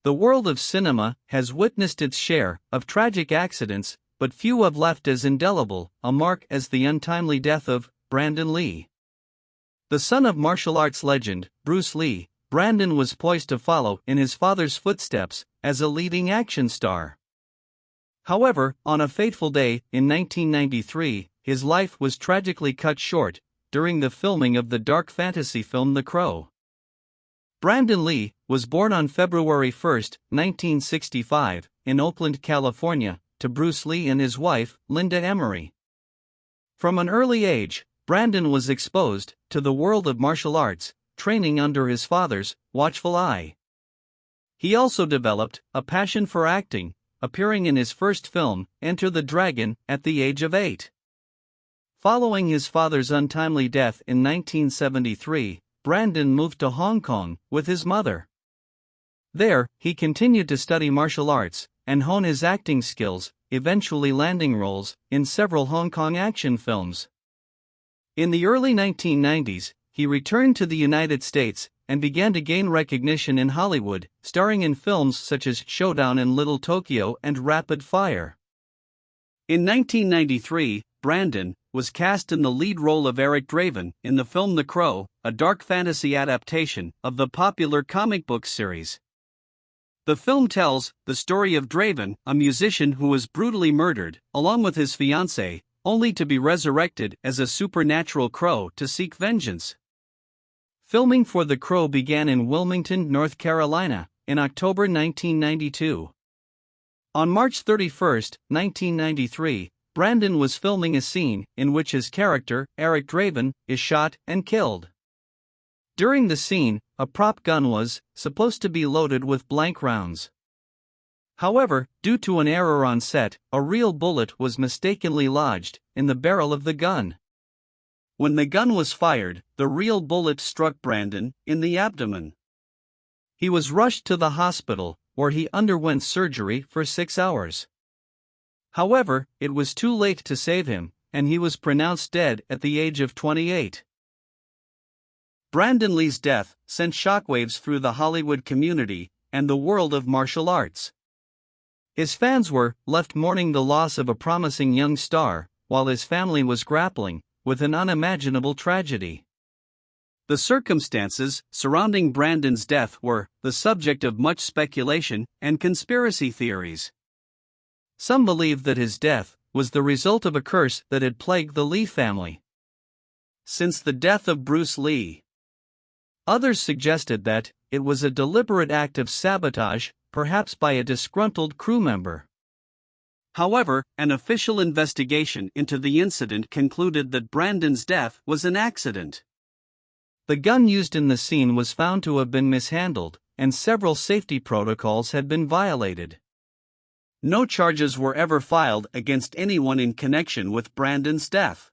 The world of cinema has witnessed its share of tragic accidents, but few have left as indelible a mark as the untimely death of Brandon Lee. The son of martial arts legend, Bruce Lee, Brandon was poised to follow in his father's footsteps as a leading action star. However, on a fateful day in 1993, his life was tragically cut short during the filming of the dark fantasy film The Crow. Brandon Lee was born on February 1, 1965, in Oakland, California, to Bruce Lee and his wife, Linda Emery. From an early age, Brandon was exposed to the world of martial arts, training under his father's watchful eye. He also developed a passion for acting, appearing in his first film, Enter the Dragon, at the age of 8. Following his father's untimely death in 1973, Brandon moved to Hong Kong with his mother. There, he continued to study martial arts and hone his acting skills, eventually landing roles in several Hong Kong action films. In the early 1990s, he returned to the United States and began to gain recognition in Hollywood, starring in films such as Showdown in Little Tokyo and Rapid Fire. In 1993, Brandon was cast in the lead role of Eric Draven in the film The Crow, a dark fantasy adaptation of the popular comic book series. The film tells the story of Draven, a musician who was brutally murdered, along with his fiancée, only to be resurrected as a supernatural crow to seek vengeance. Filming for The Crow began in Wilmington, North Carolina, in October 1992. On March 31, 1993, Brandon was filming a scene in which his character, Eric Draven, is shot and killed. During the scene, a prop gun was supposed to be loaded with blank rounds. However, due to an error on set, a real bullet was mistakenly lodged in the barrel of the gun. When the gun was fired, the real bullet struck Brandon in the abdomen. He was rushed to the hospital, where he underwent surgery for 6 hours. However, it was too late to save him, and he was pronounced dead at the age of 28. Brandon Lee's death sent shockwaves through the Hollywood community and the world of martial arts. His fans were left mourning the loss of a promising young star, while his family was grappling with an unimaginable tragedy. The circumstances surrounding Brandon's death were the subject of much speculation and conspiracy theories. Some believe that his death was the result of a curse that had plagued the Lee family since the death of Bruce Lee. Others suggested that it was a deliberate act of sabotage, perhaps by a disgruntled crew member. However, an official investigation into the incident concluded that Brandon's death was an accident. The gun used in the scene was found to have been mishandled, and several safety protocols had been violated. No charges were ever filed against anyone in connection with Brandon's death.